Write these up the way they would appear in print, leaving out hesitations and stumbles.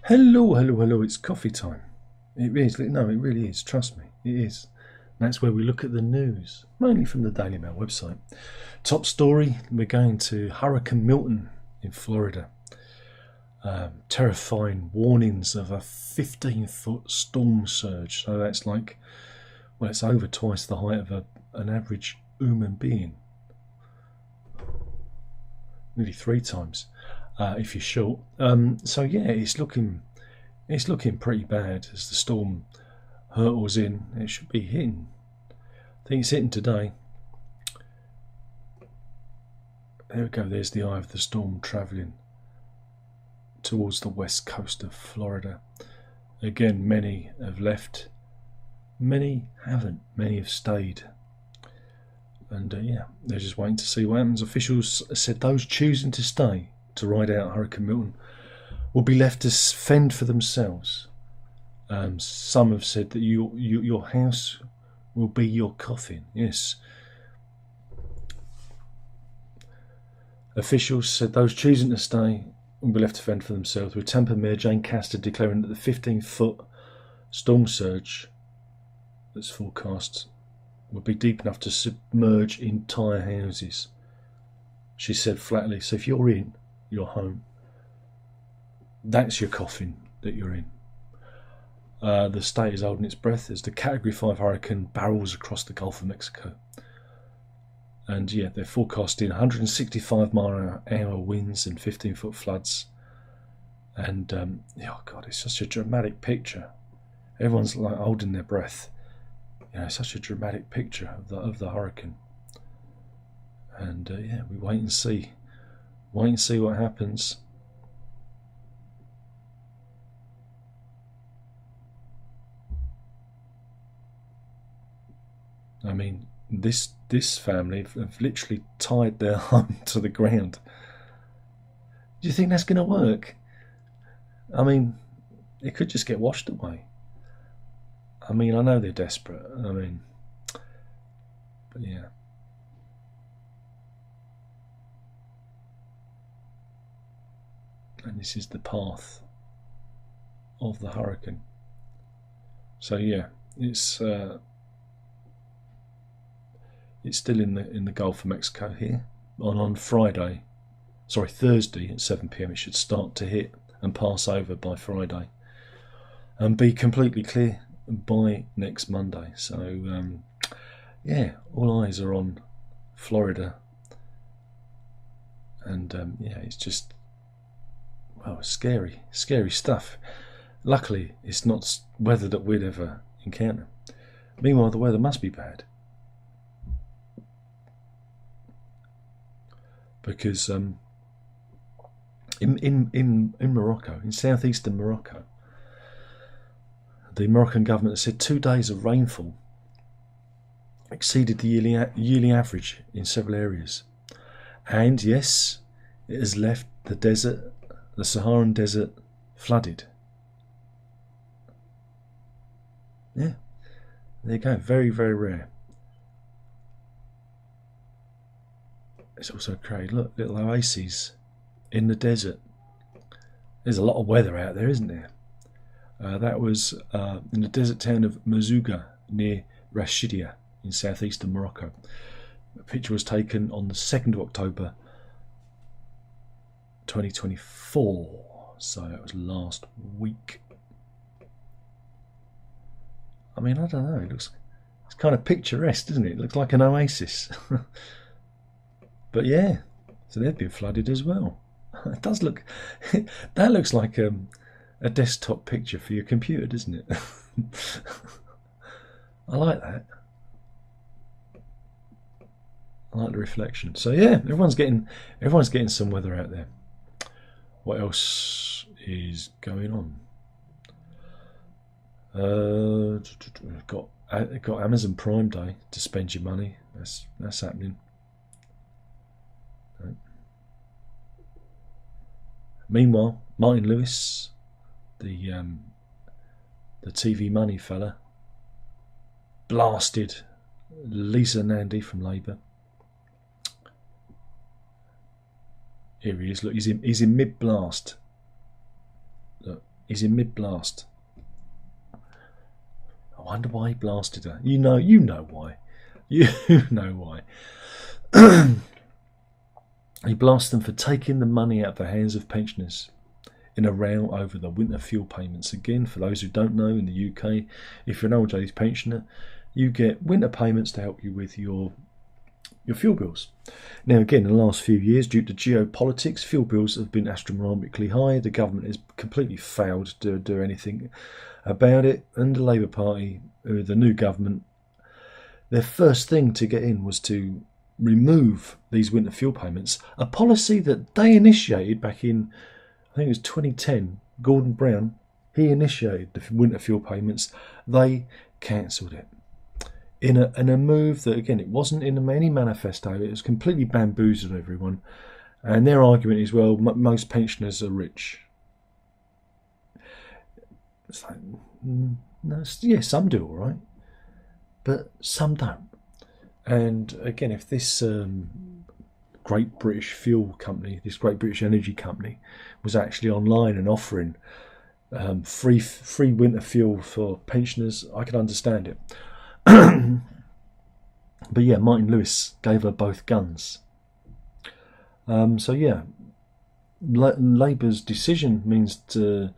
Hello, hello, hello, it's coffee time. It is, no, it really is, trust me, it is. That's where we look at the news, mainly from the Daily Mail website. Top story, we're going to Hurricane Milton in Florida. Terrifying warnings of a 15-foot storm surge. So that's like, well, it's over twice the height of an average human being. Nearly 3 times, if you're short. So yeah, it's looking pretty bad as the storm hurtles in. It should be hitting. I think it's hitting today. There we go. There's the eye of the storm travelling towards the west coast of Florida. Again, many have left. Many haven't. Many have stayed. And yeah, they're just waiting to see what happens. Officials said those choosing to stay to ride out Hurricane Milton will be left to fend for themselves. Some have said that your house will be your coffin. Yes. Officials said those choosing to stay will be left to fend for themselves, with Tampa Mayor Jane Castor declaring that the 15-foot storm surge that's forecast would be deep enough to submerge entire houses. She said flatly, so if you're in your home, that's your coffin that you're in. The state is holding its breath as the Category 5 hurricane barrels across the Gulf of Mexico. And yeah, they're forecasting 165-mile-an-hour winds and 15-foot floods. And oh God, it's such a dramatic picture. Everyone's like holding their breath. You know, such a dramatic picture of the hurricane. And yeah, we wait and see. Wait and see what happens. I mean, this family have literally tied their home to the ground. Do you think that's going to work? I mean, it could just get washed away. I mean, I know they're desperate. I mean, but yeah. And this is the path of the hurricane. So yeah, it's still in the Gulf of Mexico here. On Thursday at 7 p.m. it should start to hit and pass over by Friday, and be completely clear by next Monday. So yeah, all eyes are on Florida, and yeah, it's just scary stuff. Luckily, it's not weather that we'd ever encounter. Meanwhile, the weather must be bad because in Morocco, in southeastern Morocco, the Moroccan government said 2 days of rainfall exceeded the yearly average in several areas, and yes, it has left the Saharan desert, flooded. Yeah, there you go. Very, very rare. It's also created, look, little oases in the desert. There's a lot of weather out there, isn't there? That was in the desert town of Merzouga near Rashidia in southeastern Morocco. The picture was taken on the 2nd of October 2024, so that was last week. I mean, I don't know, it's kind of picturesque, doesn't it? It looks like an oasis. But yeah, so they've been flooded as well. It does look, that looks like a desktop picture for your computer, doesn't it? I like that. I like the reflection. So yeah, everyone's getting some weather out there. What else is going on? Got Amazon Prime Day to spend your money. That's happening. Right. Meanwhile, Martin Lewis, the TV money fella, blasted Lisa Nandy from Labour. Here he is. Look, he's in mid blast. Look, He's in mid-blast. I wonder why he blasted her. You know why. You know why. He blasted them for taking the money out of the hands of pensioners in a row over the winter fuel payments. Again, for those who don't know, in the UK, if you're an old age pensioner, you get winter payments to help you with your fuel bills. Now, again, in the last few years, due to geopolitics, fuel bills have been astronomically high. The government has completely failed to do anything about it, and the Labour Party, the new government, their first thing to get in was to remove these winter fuel payments, a policy that they initiated back in, I think it was 2010. Gordon Brown, he initiated the winter fuel payments. They cancelled it in a move that, again, it wasn't in any manifesto. It was completely bamboozled everyone, and their argument is, well, most pensioners are rich. It's like, no, yeah, some do, all right, but some don't. And again, if this great British fuel company, this great British energy company, was actually online and offering free winter fuel for pensioners, I could understand it. But yeah, Martin Lewis gave her both guns. So yeah, Labour's decision means that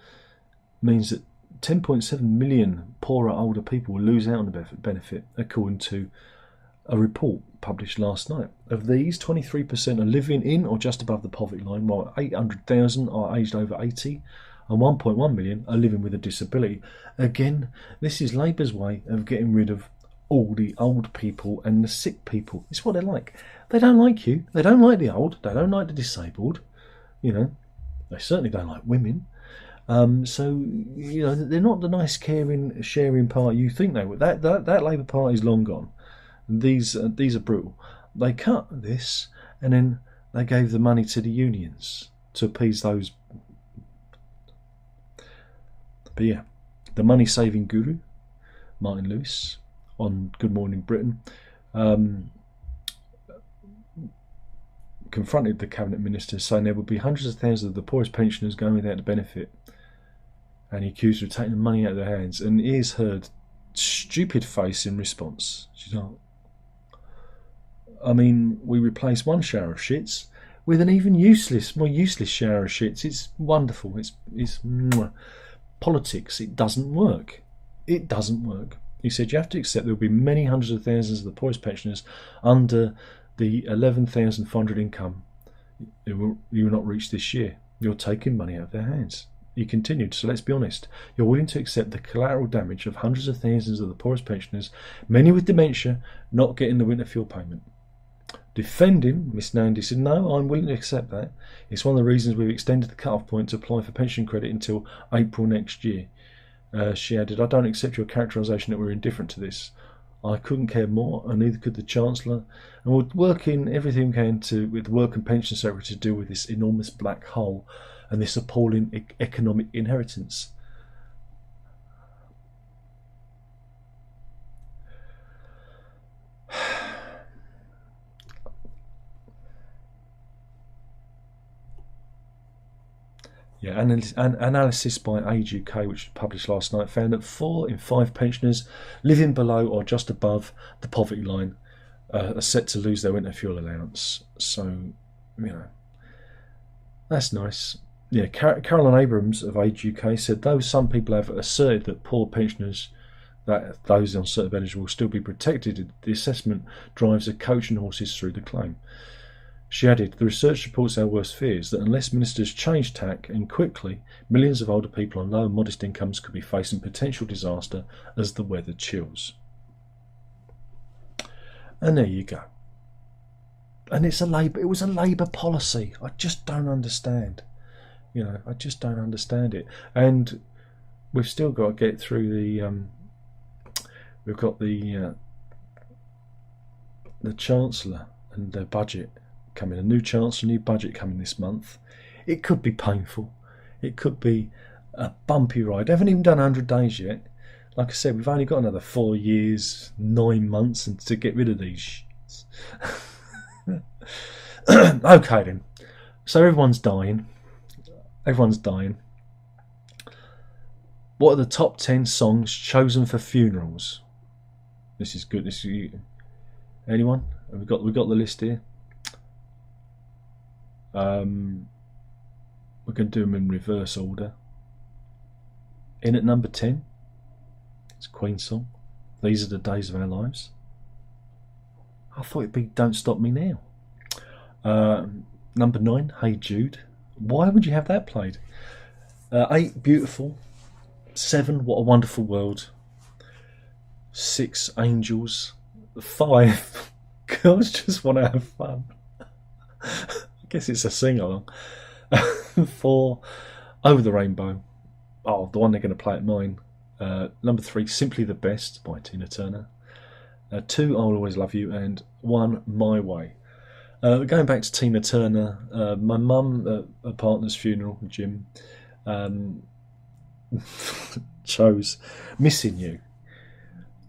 10.7 million poorer older people will lose out on the benefit, according to a report published last night. Of these, 23% are living in or just above the poverty line, while 800,000 are aged over 80, and 1.1 million are living with a disability. Again, this is Labour's way of getting rid of all the old people and the sick people. It's what they're like. They don't like you. They don't like the old. They don't like the disabled. You know, they certainly don't like women. So, you know, they're not the nice, caring, sharing party you think they would. That Labour Party is long gone. These are brutal. They cut this, and then they gave the money to the unions to appease those. But yeah, the money-saving guru, Martin Lewis, on Good Morning Britain, confronted the cabinet minister, saying there would be hundreds of thousands of the poorest pensioners going without the benefit, and he accused her of taking the money out of their hands. And here's her stupid face in response. She's like, I mean, we replace one shower of shits with an even more useless shower of shits. It's wonderful. It's politics. It doesn't work. It doesn't work. He said you have to accept there will be many hundreds of thousands of the poorest pensioners under the 11,500 income you will not reach this year. You're taking money out of their hands. He continued, so let's be honest. You're willing to accept the collateral damage of hundreds of thousands of the poorest pensioners, many with dementia, not getting the winter fuel payment. Defending, Miss Nandy said, no, I'm willing to accept that. It's one of the reasons we've extended the cut-off point to apply for pension credit until April next year. She added, I don't accept your characterisation that we're indifferent to this. I couldn't care more, and neither could the Chancellor. And we're working everything we can with the Work and Pension Secretary to deal with this enormous black hole and this appalling economic inheritance. Yeah, analysis by Age UK, which was published last night, found that 4 in 5 pensioners living below or just above the poverty line are set to lose their winter fuel allowance. So, you know, that's nice. Yeah, Caroline Abrams of Age UK said, though some people have asserted that poor pensioners, that those on certain benefits will still be protected, the assessment drives a coach and horses through the claim. She added, the research supports our worst fears that unless ministers change tack and quickly, millions of older people on low and modest incomes could be facing potential disaster as the weather chills. And there you go. And it was a Labour policy. I just don't understand. You know, I just don't understand it. And we've still got to get through we've got the Chancellor and their budget coming, a new Chancellor, new budget coming this month. It could be painful. It could be a bumpy ride. They haven't even done 100 days yet. Like I said, we've only got another 4 years, 9 months to get rid of these shits. Okay then. So everyone's dying. What are the top 10 songs chosen for funerals? This is good. This is, anyone? We've got the list here. We're going to do them in reverse order. In at number 10, it's Queen's song. These are the days of our lives. I thought it'd be Don't Stop Me Now. Number 9, Hey Jude. Why would you have that played? 8, Beautiful. 7, What a Wonderful World. 6, Angels. 5, Girls Just Want to Have Fun. I guess it's a sing-along. 4, Over the Rainbow. Oh, the one they're going to play at mine. Number 3, Simply the Best by Tina Turner. 2, I'll Always Love You. And 1, My Way. Going back to Tina Turner, my mum, her partner's funeral, Jim, chose Missing You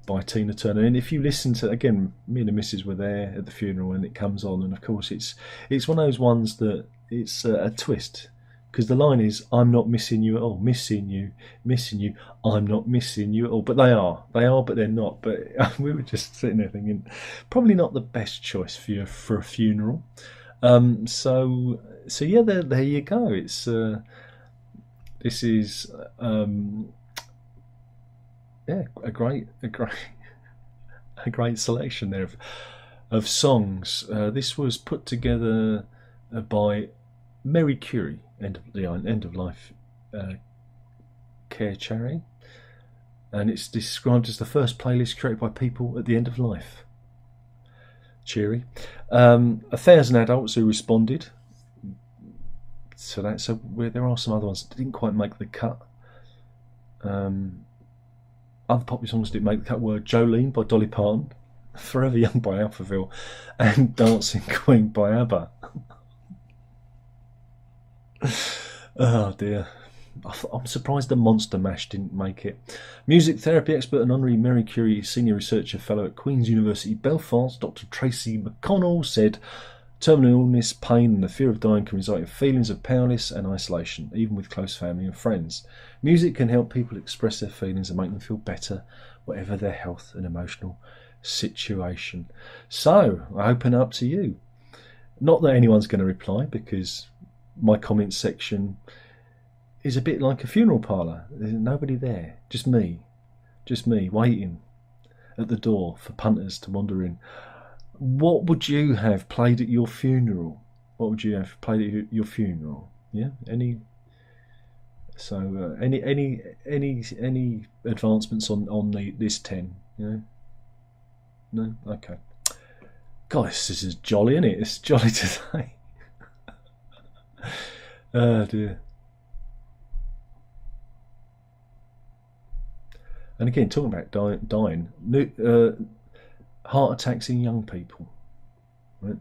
by Tina Turner. And if you listen to, again, me and the missus were there at the funeral and it comes on, and of course it's one of those ones that it's a twist, because the line is, I'm not missing you at all, missing you, I'm not missing you at all. But they are, but they're not. But we were just sitting there thinking, probably not the best choice for a funeral. So yeah, there you go. It's this is yeah, a great selection there of songs. This was put together by Mary Curie, end of life care charity, and it's described as the first playlist created by people at the end of life. Cheery. 1,000 adults who responded. So there are some other ones that didn't quite make the cut. Other popular songs that didn't make the cut were Jolene by Dolly Parton, Forever Young by Alphaville, and Dancing Queen by ABBA. Oh dear. I'm surprised the Monster Mash didn't make it. Music therapy expert and honorary Mary Curie Senior Researcher Fellow at Queen's University Belfast, Dr. Tracy McConnell, said, terminal illness, pain and the fear of dying can result in feelings of powerless and isolation, even with close family and friends. Music can help people express their feelings and make them feel better, whatever their health and emotional situation. So, I open up to you. Not that anyone's going to reply, because my comment section is a bit like a funeral parlour. There's nobody there, just me waiting at the door for punters to wander in. What would you have played at your funeral? What would you have played at your funeral? Yeah, any advancements on this 10? You know? No, okay. Gosh, this is jolly, isn't it? It's jolly today. Oh dear. And again, talking about dying, heart attacks in young people, right?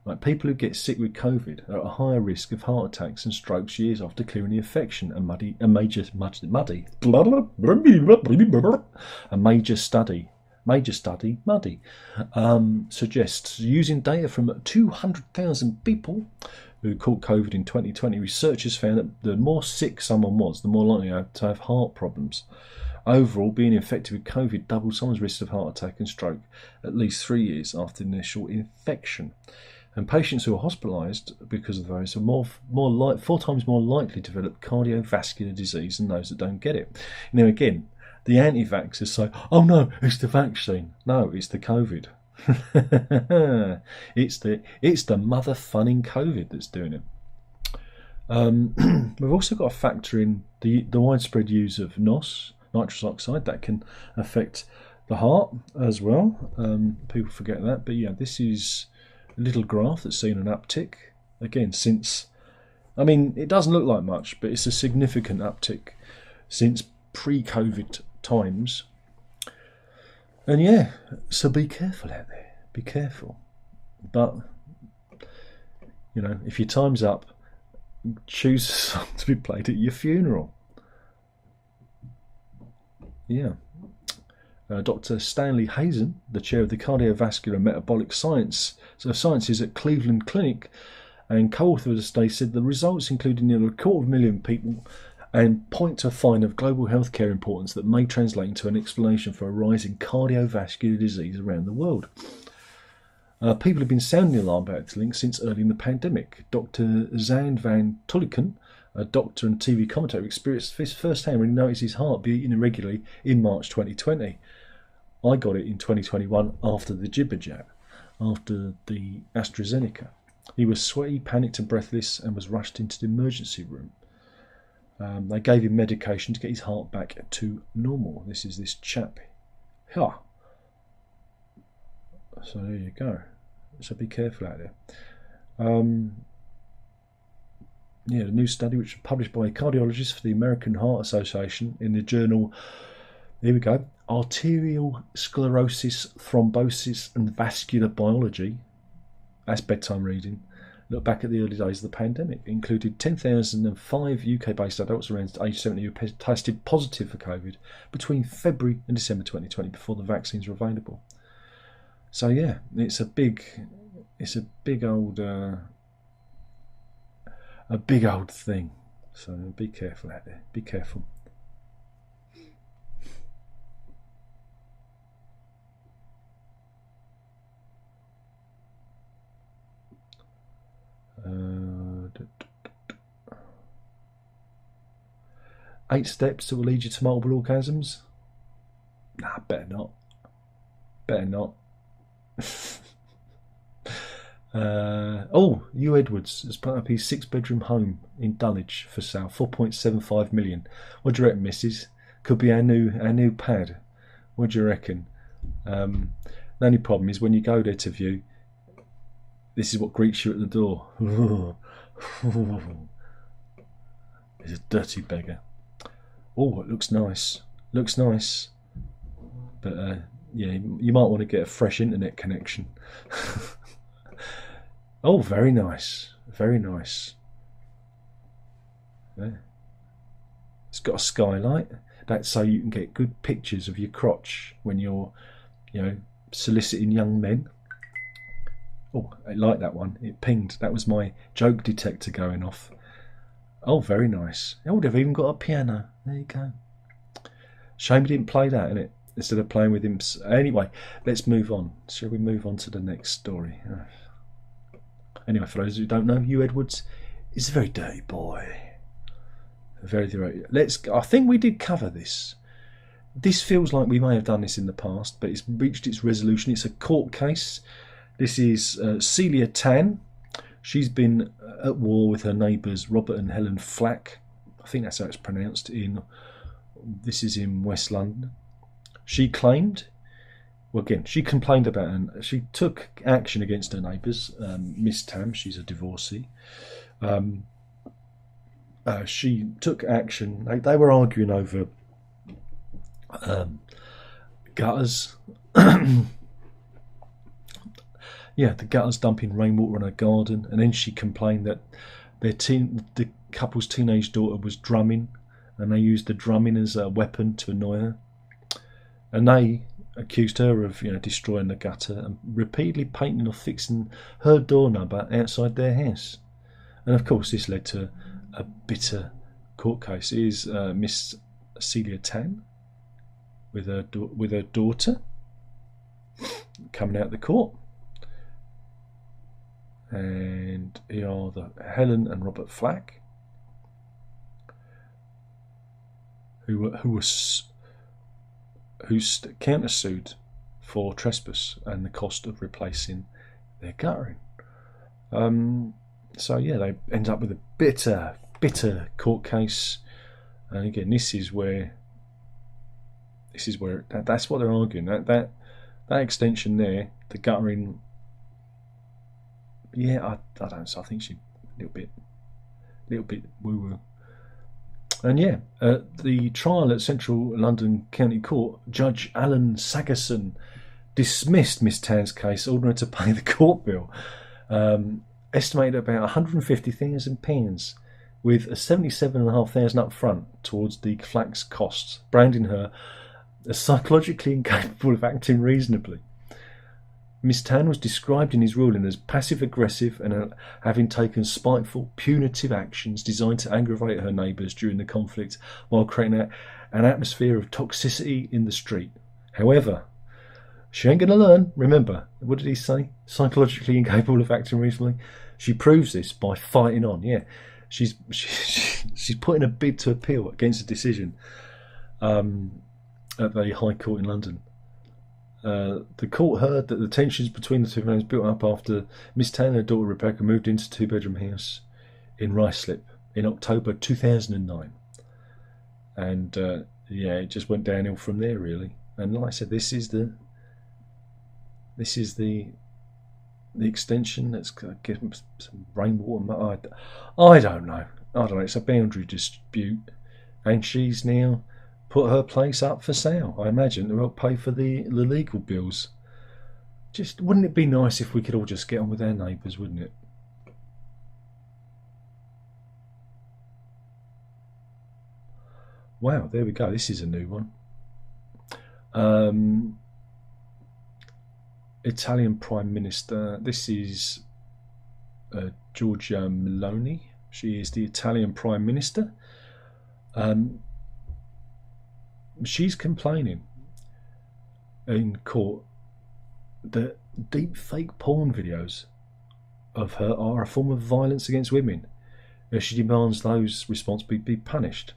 Like people who get sick with COVID are at a higher risk of heart attacks and strokes years after clearing the infection. A major study suggests, using data from 200,000 people who caught COVID in 2020, researchers found that the more sick someone was, the more likely to have heart problems. Overall, being infected with COVID doubled someone's risk of heart attack and stroke at least 3 years after the initial infection. And patients who are hospitalised because of the virus are 4 times more likely to develop cardiovascular disease than those that don't get it. Now again, the anti-vaxxers say, oh no, it's the vaccine. No, it's the COVID. it's the mother-funning COVID that's doing it. We've also got to factor in the widespread use of NOS, nitrous oxide, that can affect the heart as well. People forget that, but yeah, this is a little graph that's seen an uptick again since, I mean, it doesn't look like much, but it's a significant uptick since pre-COVID times. And yeah, so be careful out there, be careful. But you know, if your time's up, choose a song to be played at your funeral. Yeah. Dr. Stanley Hazen, the chair of the Cardiovascular and Metabolic Sciences at Cleveland Clinic and co-author of the study, said the results included nearly 250,000 people and point to a find of global healthcare importance that may translate into an explanation for a rise in cardiovascular disease around the world. People have been sounding the alarm about this link since early in the pandemic. Dr. Zand van Tulliken, a doctor and TV commentator, experienced this firsthand when he noticed his heart beating irregularly in March 2020. I got it in 2021 after the gibber jab, after the AstraZeneca. He was sweaty, panicked and breathless and was rushed into the emergency room. They gave him medication to get his heart back to normal. This is this chap. Yeah. So there you go. So be careful out there. The new study, which was published by a cardiologist for the American Heart Association in the journal, here we go, Arterial Sclerosis, Thrombosis and Vascular Biology. That's bedtime reading. Look back at the early days of the pandemic. It included 10,005 UK-based adults around age 70 who tested positive for COVID between February and December 2020 before the vaccines were available. So yeah, it's a big old thing. So be careful out there. Be careful. Eight steps that will lead you to multiple orgasms? Nah, better not. Better not. Hugh Edwards has put up his 6-bedroom home in Dulwich for sale, 4.75 million. What do you reckon, missus? Could be our new pad. What do you reckon? The only problem is when you go there to view, this is what greets you at the door. He's a dirty beggar. Oh, it looks nice. Looks nice. But yeah, you might want to get a fresh internet connection. Oh, very nice. Very nice. Yeah. It's got a skylight. That's so you can get good pictures of your crotch when you're, soliciting young men. Oh, I like that one. It pinged. That was my joke detector going off. Oh, very nice. Oh, they've even got a piano. There you go. Shame we didn't play that, innit? Instead of playing with him. Anyway, let's move on. Shall we move on to the next story? Anyway, for those who don't know, Hugh Edwards is a very dirty boy. Very dirty. I think we did cover this. This feels like we may have done this in the past, but it's reached its resolution. It's a court case. This is Celia Tan. She's been at war with her neighbours Robert and Helen Flack. I think that's how it's pronounced. This is in West London. She claimed, she complained about her. She took action against her neighbours. Miss Tam, she's a divorcee. She took action. They were arguing over gutters. Yeah, the gutters dumping rainwater on her garden, and then she complained that the couple's teenage daughter was drumming, and they used the drumming as a weapon to annoy her. And they accused her of, destroying the gutter and repeatedly painting or fixing her door number outside their house. And of course, this led to a bitter court case. It is Miss Celia Tan with her daughter coming out of the court. And here are the Helen and Robert Flack, who countersued for trespass and the cost of replacing their guttering. So yeah, they end up with a bitter court case. And again, this is where that's what they're arguing. That extension there, the guttering. Yeah, I don't. So I think she's a little bit woo woo. And yeah, the trial at Central London County Court, Judge Alan Sagerson dismissed Miss Tan's case, ordering her to pay the court bill, estimated about £150,000, with a £77,500 up front towards the Flack's costs, branding her as psychologically incapable of acting reasonably. Miss Tan was described in his ruling as passive-aggressive and having taken spiteful, punitive actions designed to aggravate her neighbours during the conflict while creating an atmosphere of toxicity in the street. However, she ain't going to learn. Remember, what did he say? Psychologically incapable of acting reasonably. She proves this by fighting on. Yeah, she's putting a bid to appeal against a decision at the High Court in London. The court heard that the tensions between the two families built up after Miss Tan and her daughter Rebecca moved into a two-bedroom house in Ruislip in October 2009. And yeah, it just went downhill from there, really. And like I said, this is the extension that's going to give them some rainwater. I don't know. It's a boundary dispute, and she's now put her place up for sale. I imagine to help pay for the legal bills. Just wouldn't it be nice if we could all just get on with our neighbours, wouldn't it? Wow, there we go. This is a new one. Italian Prime Minister. This is Giorgia Meloni. She is the Italian Prime Minister. She's complaining in court that deep fake porn videos of her are a form of violence against women, as she demands those responsible be punished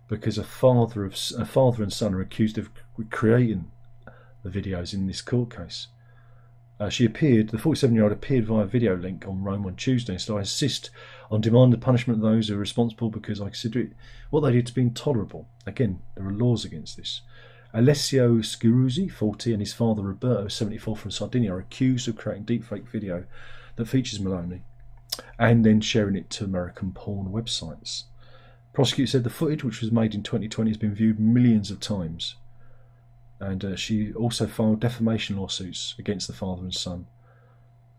because a father and son are accused of creating the videos in this court case. The 47-year-old appeared via video link on Rome on Tuesday and said, "I insist on demanding the punishment of those who are responsible because I consider it what they did to be intolerable." Again, there are laws against this. Alessio Schiruzzi, 40, and his father Roberto, 74, from Sardinia, are accused of creating deepfake video that features Meloni and then sharing it to American porn websites. Prosecutors said the footage, which was made in 2020, has been viewed millions of times. And she also filed defamation lawsuits against the father and son,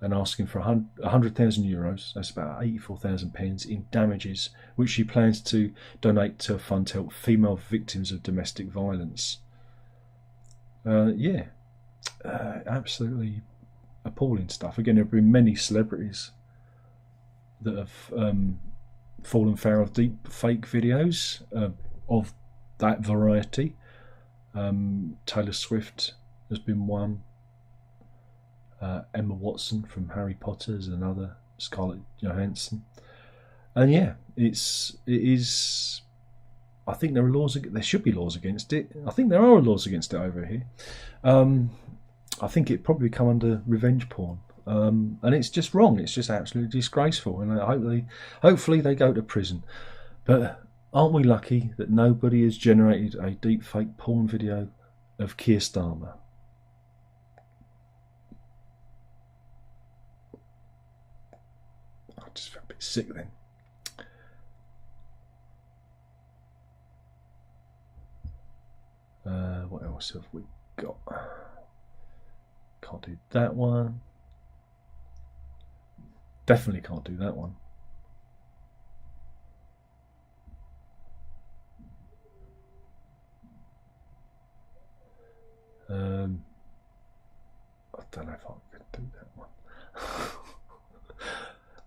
and asking for €100,000, that's about £84,000, in damages, which she plans to donate to a fund to help female victims of domestic violence. Absolutely appalling stuff. Again, there have been many celebrities that have fallen foul of deep fake videos of that variety. Taylor Swift has been one. Emma Watson from Harry Potter is another. Scarlett Johansson, and yeah, it is. I think there are laws. There should be laws against it. I think there are laws against it over here. I think it probably come under revenge porn, and it's just wrong. It's just absolutely disgraceful, and hopefully they go to prison. But aren't we lucky that nobody has generated a deep fake porn video of Keir Starmer? I just felt a bit sick then. What else have we got? Can't do that one. Definitely can't do that one. I don't know if I can do that one.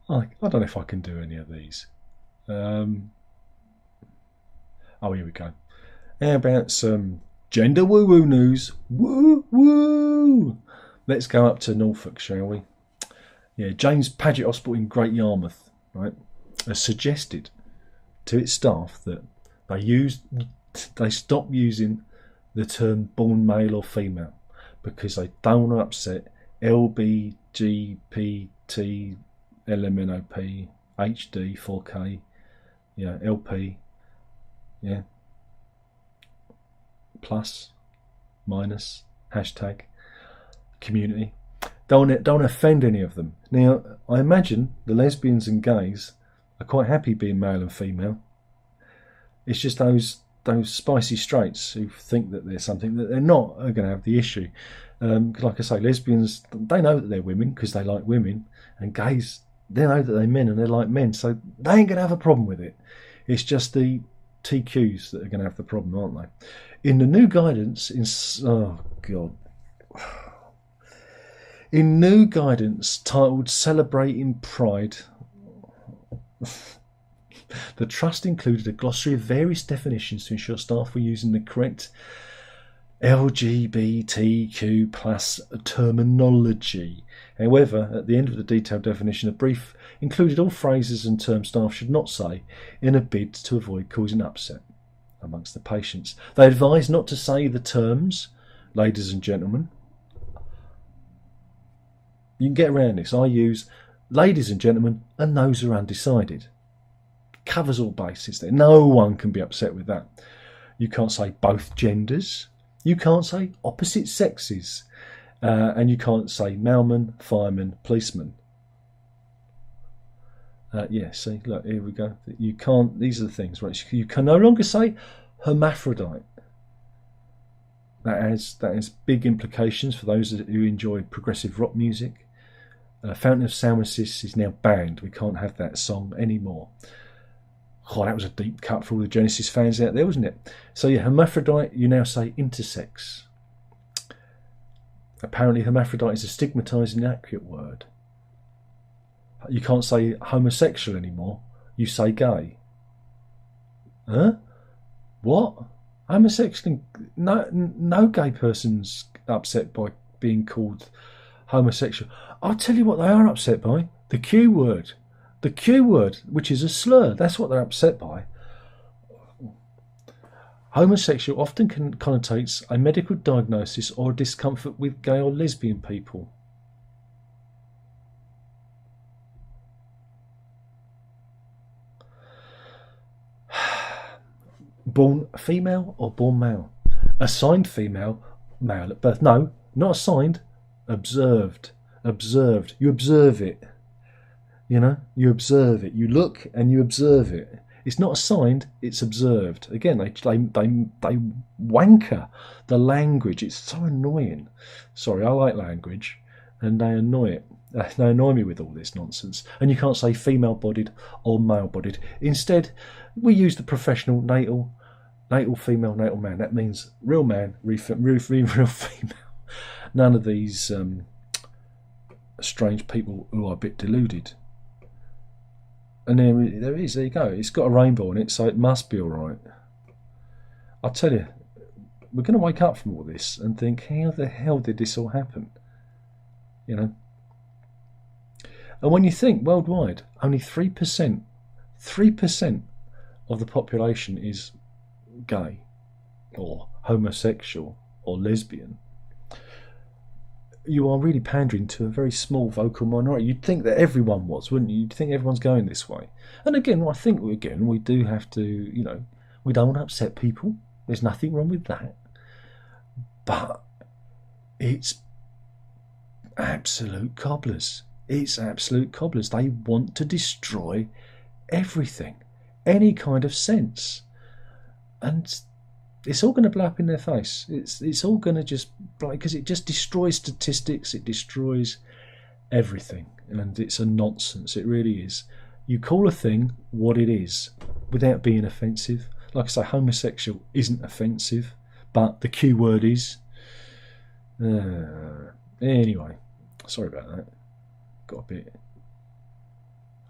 I don't know if I can do any of these. Oh, here we go. How about some gender woo-woo news? Woo-woo! Let's go up to Norfolk, shall we? Yeah, James Paget Hospital in Great Yarmouth, right, has suggested to its staff that they stop using the term born male or female because they don't want to upset LBGPT, LMNOP, HD, 4K, LP, plus, minus, hashtag, community. Don't offend any of them. Now, I imagine the lesbians and gays are quite happy being male and female. It's just those spicy straights who think that there's something that they're not are going to have the issue. Like I say, lesbians, they know that they're women because they like women, and gays, they know that they're men and they like men, so they ain't going to have a problem with it. It's just the TQs that are going to have the problem, aren't they? In the new guidance, In new guidance titled Celebrating Pride, the Trust included a glossary of various definitions to ensure staff were using the correct LGBTQ plus terminology. However, at the end of the detailed definition, a brief included all phrases and terms staff should not say in a bid to avoid causing upset amongst the patients. They advised not to say the terms, ladies and gentlemen. You can get around this. I use ladies and gentlemen, and those are undecided. Covers all bases there. No one can be upset with that. You can't say both genders. You can't say opposite sexes. And you can't say mailman, fireman, policeman. Yeah, see, look, here we go. You can't, these are the things, right? You can no longer say hermaphrodite. That has big implications for those who enjoy progressive rock music. Fountain of Salmacis is now banned. We can't have that song anymore. Oh, that was a deep cut for all the Genesis fans out there, wasn't it? So yeah, hermaphrodite, you now say intersex. Apparently hermaphrodite is a stigmatised and inaccurate word. You can't say homosexual anymore. You say gay. Huh? What? Homosexual? No gay person's upset by being called homosexual. I'll tell you what they are upset by. The Q word. The Q word, which is a slur. That's what they're upset by. Homosexual often connotates a medical diagnosis or a discomfort with gay or lesbian people. Born female or born male? Assigned female, male at birth. No, not assigned. Observed. Observed. You observe it. You know, you observe it. You look and you observe it. It's not assigned, it's observed. Again, they wanker the language. It's so annoying. Sorry, I like language, and they annoy it. They annoy me with all this nonsense. And you can't say female-bodied or male-bodied. Instead, we use the professional natal female, natal man. That means real man, real female. None of these strange people who are a bit deluded. And there you go. It's got a rainbow on it, so it must be all right. I'll tell you, we're going to wake up from all this and think, how the hell did this all happen? You know? And when you think worldwide, only 3% of the population is gay or homosexual or lesbian, you are really pandering to a very small vocal minority. You'd think that everyone was, wouldn't you? You'd think everyone's going this way. And again, I think we do have to, you know, we don't want to upset people. There's nothing wrong with that. But it's absolute cobblers. It's absolute cobblers. They want to destroy everything, any kind of sense. And it's all going to blow up in their face. It's all going to just, because it just destroys statistics. It destroys everything, and it's a nonsense. It really is. You call a thing what it is without being offensive. Like I say, homosexual isn't offensive, but the Q word is. Anyway, sorry about that. Got a bit.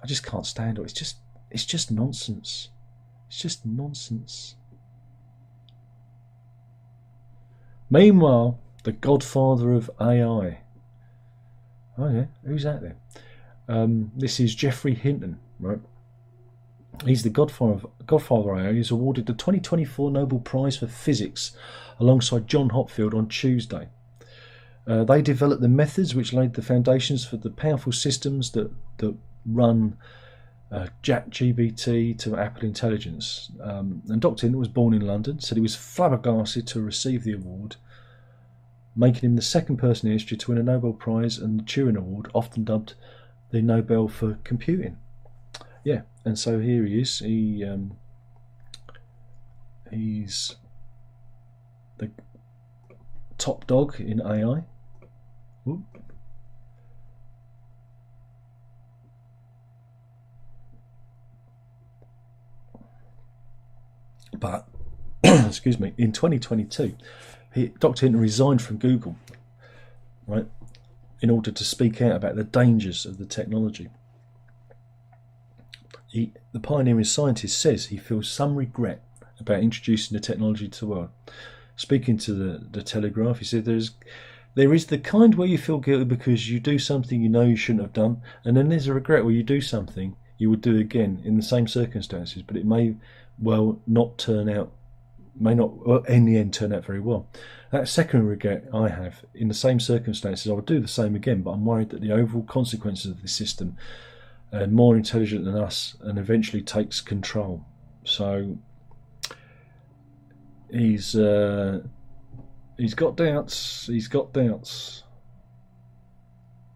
I just can't stand it. It's just nonsense. It's just nonsense. Meanwhile, the godfather of AI. Oh yeah, who's that then? This is Geoffrey Hinton, right? He's the godfather of AI. He's awarded the 2024 Nobel Prize for Physics alongside John Hopfield on Tuesday. They developed the methods which laid the foundations for the powerful systems that run ChatGPT to Apple Intelligence. And Dr. Hinton was born in London, said he was flabbergasted to receive the award, making him the second person in history to win a Nobel Prize and the Turing Award, often dubbed the Nobel for Computing. Yeah, and so here he is. He's the top dog in AI. Ooh. But, excuse me, in 2022, Dr. Hinton resigned from Google, right, in order to speak out about the dangers of the technology. The pioneering scientist says he feels some regret about introducing the technology to the world. Speaking to the Telegraph, he said there is the kind where you feel guilty because you do something you know you shouldn't have done, and then there's a regret where you do something you would do again in the same circumstances, but it may well not turn out, in the end turn out very well. That second regret I have, in the same circumstances I would do the same again, but I'm worried that the overall consequences of this system are more intelligent than us and eventually takes control. So he's got doubts. He's got doubts.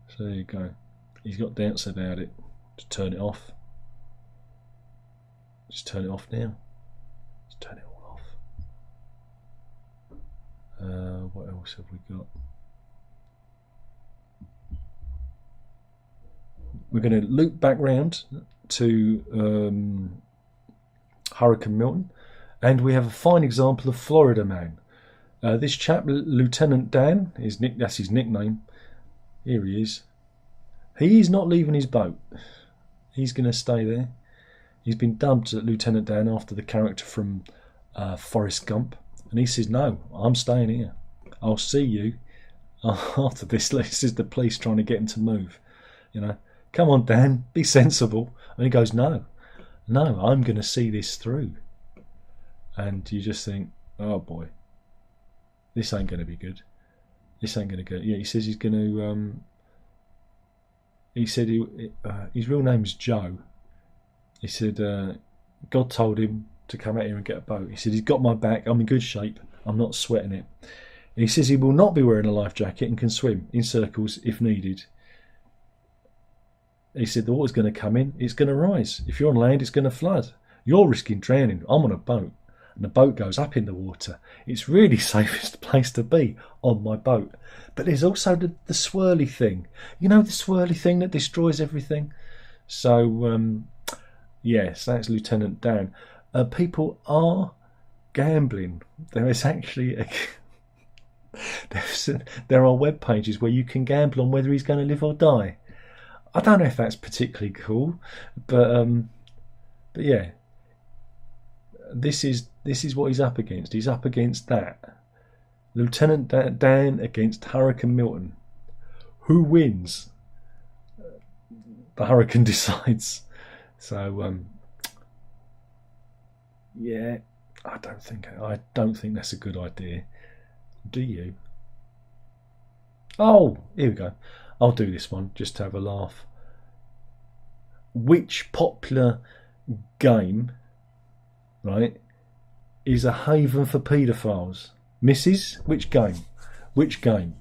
So there you go. He's got doubts about it. Just turn it off. Just turn it off now. Just turn it all off. What else have we got? We're going to loop back round to Hurricane Milton, and we have a fine example of Florida man. This chap, Lieutenant Dan, that's his nickname. Here he is. He is not leaving his boat. He's going to stay there. He's been dubbed Lieutenant Dan after the character from Forrest Gump. And he says, no, I'm staying here. I'll see you after this. This is the police trying to get him to move. You know, come on, Dan, be sensible. And he goes, no, I'm going to see this through. And you just think, oh boy, this ain't going to be good. This ain't going to go. Yeah, he says he's going to. He said his real name is Joe. He said God told him to come out here and get a boat. He said he's got my back. I'm in good shape. I'm not sweating it. He says he will not be wearing a life jacket and can swim in circles if needed. He said the water's going to come in. It's going to rise. If you're on land, it's going to flood. You're risking drowning. I'm on a boat. And the boat goes up in the water. It's really safest place to be on my boat. But there's also the swirly thing. You know, the swirly thing that destroys everything? So, yes, that's Lieutenant Dan. People are gambling. There is actually there are web pages where you can gamble on whether he's going to live or die. I don't know if that's particularly cool, but yeah. This is what he's up against. He's up against that. Lieutenant Dan against Hurricane Milton. Who wins? The hurricane decides. So yeah, I don't think that's a good idea. Do you? Oh, here we go. I'll do this one just to have a laugh. Which popular game, right, is a haven for paedophiles? Missus, which game? Which game?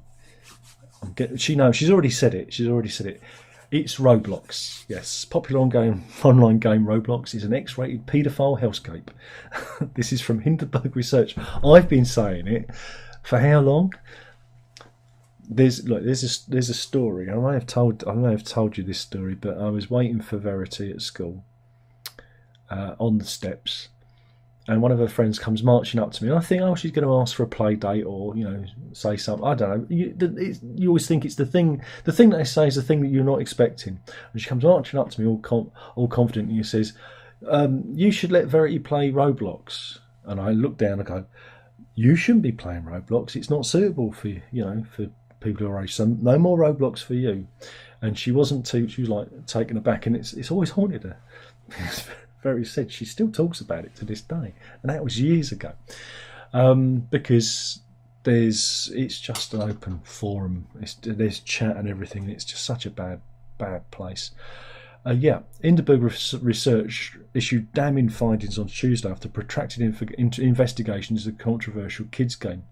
She's already said it. It's Roblox. Yes, popular online game Roblox is an X-rated paedophile hellscape. This is from Hindenburg Research. I've been saying it for how long? There's a story. I may have told you this story, but I was waiting for Verity at school on the steps, and one of her friends comes marching up to me, and I think, oh, she's going to ask for a play date or, you know, say something. I don't know. You always think it's the thing that they say is the thing that you're not expecting. And she comes marching up to me all confident, and she says, you should let Verity play Roblox. And I look down and go, you shouldn't be playing Roblox. It's not suitable for for people who are age. So no more Roblox for you. And she wasn't too. She was like taken aback, and it's always haunted her. Very said she still talks about it to this day, and that was years ago. Because it's just an open forum. There's chat and everything. And it's just such a bad place. Hindenburg Research issued damning findings on Tuesday after protracted investigations of the controversial kids game.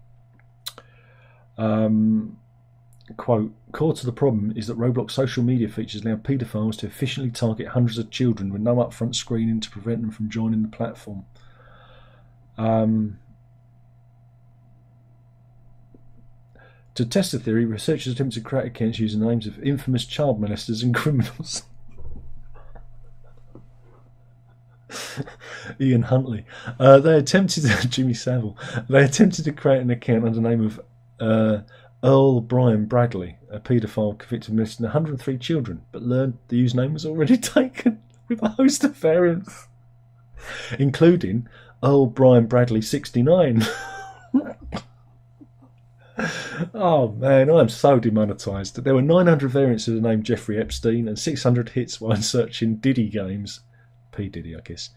Quote, core to the problem is that Roblox social media features allow paedophiles to efficiently target hundreds of children with no upfront screening to prevent them from joining the platform. To test the theory, researchers attempted to create accounts using the names of infamous child molesters and criminals. Ian Huntley. Jimmy Savile. They attempted to create an account under the name of Earl Brian Bradley, a paedophile convicted of molesting 103 children, but learned the username was already taken, with a host of variants, including Earl Brian Bradley 69. Oh man, I am so demonetised. There were 900 variants of the name Jeffrey Epstein and 600 hits while searching Diddy games. P. Diddy, I guess.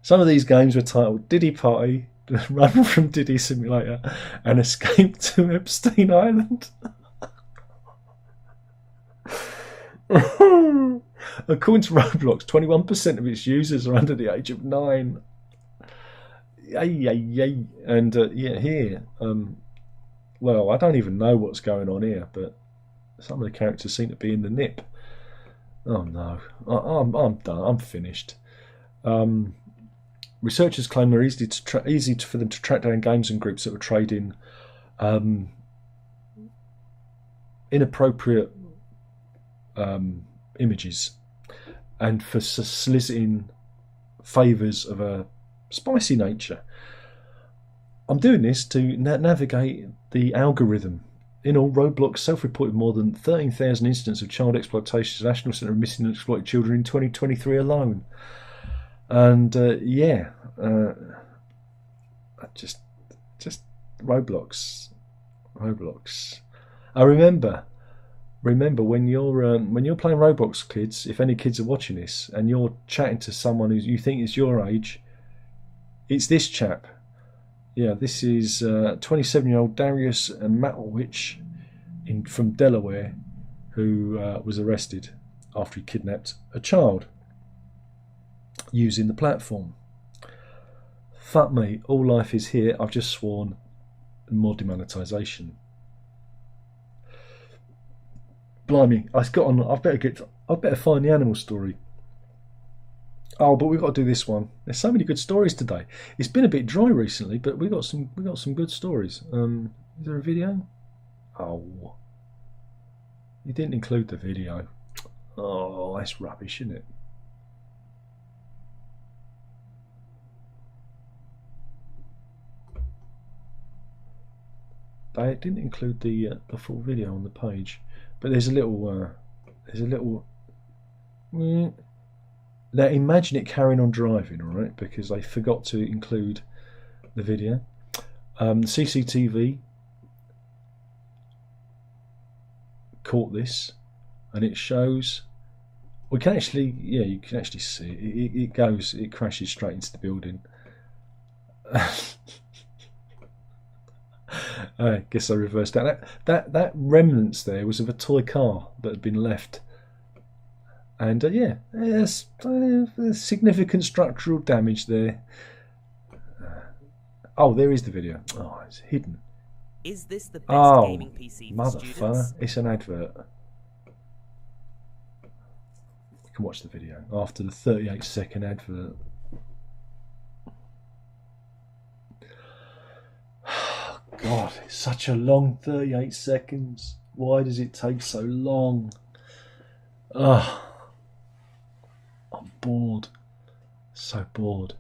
Some of these games were titled Diddy Party, Run from Diddy Simulator, and Escape to Epstein Island. According to Roblox, 21% of its users are under the age of 9. Yay. And here, well, I don't even know what's going on here, but some of the characters seem to be in the nip. Oh no, I'm done. I'm finished. Researchers claim they're easy for them to track down games and groups that were trading inappropriate images and for soliciting favours of a spicy nature. I'm doing this to navigate the algorithm. In all, Roblox self-reported more than 13,000 incidents of child exploitation to the National Centre of Missing and Exploited Children in 2023 alone. And just Roblox. I remember when you're playing Roblox, kids. If any kids are watching this and you're chatting to someone who you think is your age, it's this chap. Yeah, this is 27-year-old Darius Matowicz from Delaware, who was arrested after he kidnapped a child using the platform. Fuck me, all life is here. I've just sworn. More demonetisation. Blimey, I better find the animal story. Oh, but we've got to do this one. There's so many good stories today. It's been a bit dry recently, but we got some good stories. Is there a video? Oh, you didn't include the video. Oh, that's rubbish, isn't it? They didn't include the full video on the page, but there's a little. Now imagine it carrying on driving, all right, because they forgot to include the video. CCTV caught this, and it shows. We can actually, you can actually see it. It crashes straight into the building. I guess I reversed that remnants there was of a toy car that had been left. And there's significant structural damage there. Oh, there is the video. Oh, it's hidden. Is this the best gaming PC for students? Motherfucker, it's an advert. You can watch the video after the 38-second advert. God, it's such a long 38 seconds. Why does it take so long? Ugh. I'm bored. So bored.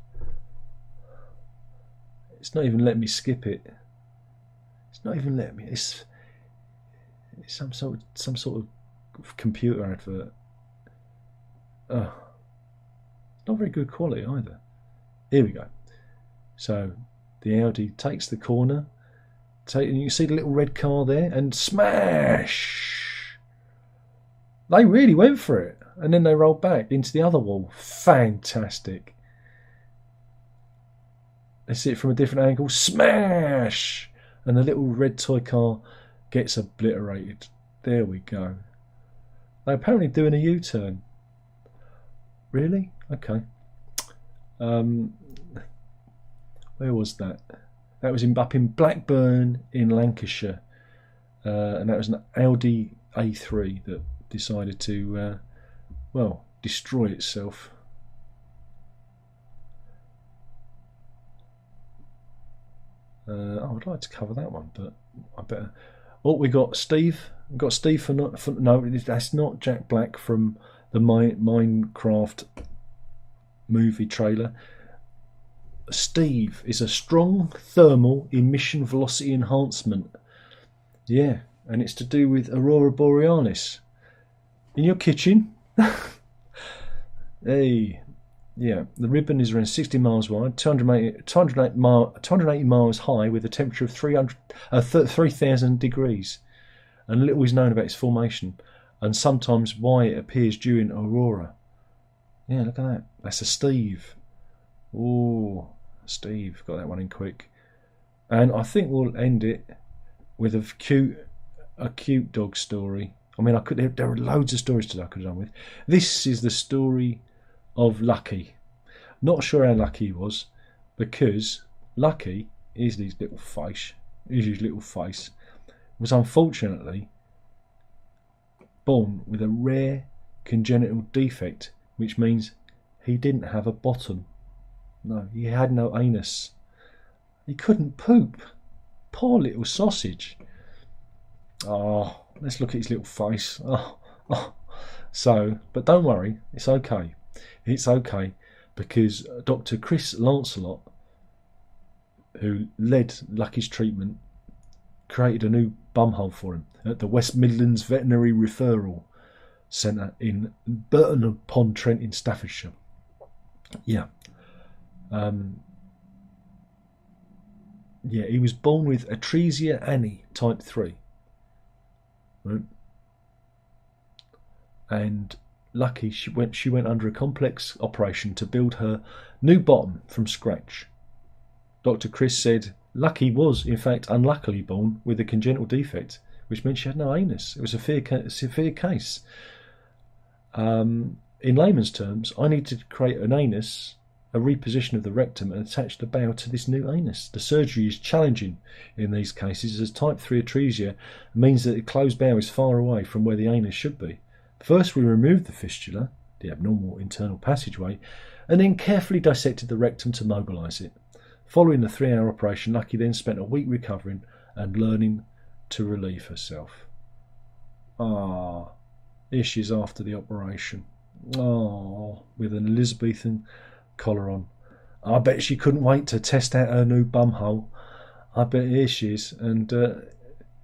It's not even letting me skip it. It's not even letting me. It's some sort of computer advert. Ugh. It's not very good quality either. Here we go. So the Audi takes the corner. And you see the little red car there, and smash! They really went for it, and then they rolled back into the other wall. Fantastic. Let's see it from a different angle. Smash! And the little red toy car gets obliterated. There we go. They're apparently doing a U-turn. Really? Okay. Where was that? That was up in Blackburn in Lancashire, and that was an Audi A3 that decided to, destroy itself. I would like to cover that one, but I better. Oh, we got Steve. We got Steve for no. That's not Jack Black from the Minecraft movie trailer. Steve is a strong thermal emission velocity enhancement Yeah, and it's to do with Aurora Borealis. In your kitchen. Hey, yeah, the ribbon is around 60 miles wide, 280 miles high, with a temperature of 3,000 degrees. And little is known about its formation, and sometimes why it appears during aurora. Yeah, look at that. That's a Steve. Oh, Steve, got that one in quick. And I think we'll end it with a cute dog story. I mean, there are loads of stories today I could have done with. This is the story of Lucky. Not sure how lucky he was, because Lucky is his little face. Was unfortunately born with a rare congenital defect, which means he didn't have a bottom. No, he had no anus. He couldn't poop. Poor little sausage. Oh, let's look at his little face. So, but don't worry, it's okay. It's okay, because Dr. Chris Lancelot, who led Lucky's treatment, created a new bumhole for him at the West Midlands Veterinary Referral Centre in Burton upon Trent in Staffordshire. Yeah. Yeah, he was born with Atresia Annie type 3. Right? And Lucky, she went under a complex operation to build her new bottom from scratch. Dr. Chris said Lucky was, in fact, unluckily born with a congenital defect, which meant she had no anus. It was a severe case. In layman's terms, I need to create an anus, a reposition of the rectum, and attach the bowel to this new anus. The surgery is challenging in these cases, as type 3 atresia means that the closed bowel is far away from where the anus should be. First, we removed the fistula, the abnormal internal passageway, and then carefully dissected the rectum to mobilise it. Following the 3-hour operation, Lucky then spent a week recovering and learning to relieve herself. Here she is after the operation. With an Elizabethan collar on. I bet she couldn't wait to test out her new bumhole. I bet here she is, and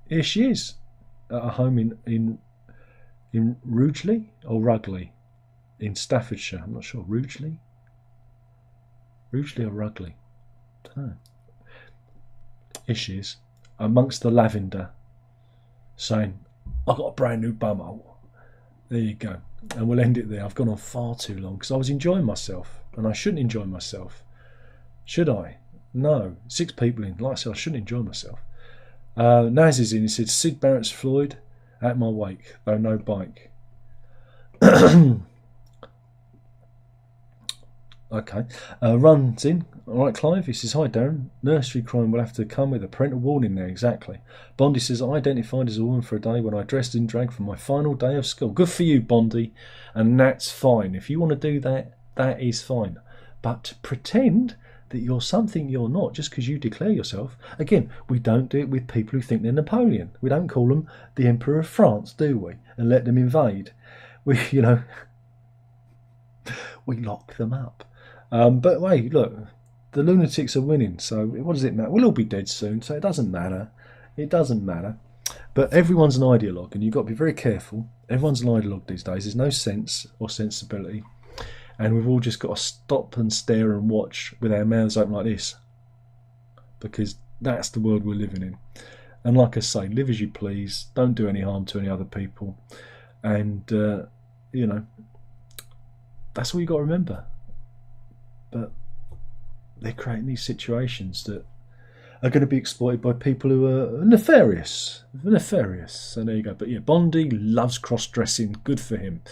here she is at her home in Rugeley or Rugley in Staffordshire. I'm not sure. Rugeley or Rugley. I don't know. Here she is amongst the lavender, saying, "I've got a brand new bumhole." There you go. And we'll end it there. I've gone on far too long because I was enjoying myself, and I shouldn't enjoy myself. Should I? No. 6 people in. Like I said, I shouldn't enjoy myself. Naz is in. He said, Sid Barrett's Floyd at my wake, though no bike. Okay. Runs in. Alright, Clive. He says, hi, Darren. Nursery crime will have to come with a parental warning now, exactly. Bondi says, I identified as a woman for a day when I dressed in drag for my final day of school. Good for you, Bondi. And that's fine. If you want to do that, that is fine. But to pretend that you're something you're not just because you declare yourself, again, we don't do it with people who think they're Napoleon. We don't call them the Emperor of France, do we? And let them invade. We lock them up. But wait, look, the lunatics are winning, so what does it matter? We'll all be dead soon, so it doesn't matter. It doesn't matter. But everyone's an ideologue, and you've got to be very careful. Everyone's an ideologue these days. There's no sense or sensibility. And we've all just got to stop and stare and watch with our mouths open like this. Because that's the world we're living in. And like I say, live as you please. Don't do any harm to any other people. And, that's all you've got to remember. But they're creating these situations that are going to be exploited by people who are nefarious. So there you go. But yeah, Bondi loves cross-dressing. Good for him.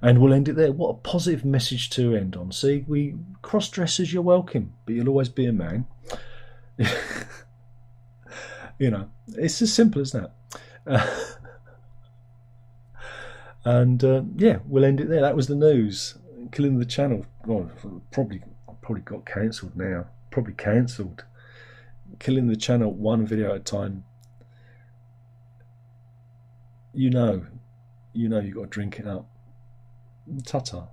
And we'll end it there. What a positive message to end on. See, we cross-dressers, you're welcome, but you'll always be a man. It's as simple as that. We'll end it there. That was the news. Killing the channel. Well, probably got cancelled now. Probably cancelled. Killing the channel one video at a time. You know you've got to drink it up. Ta-ta.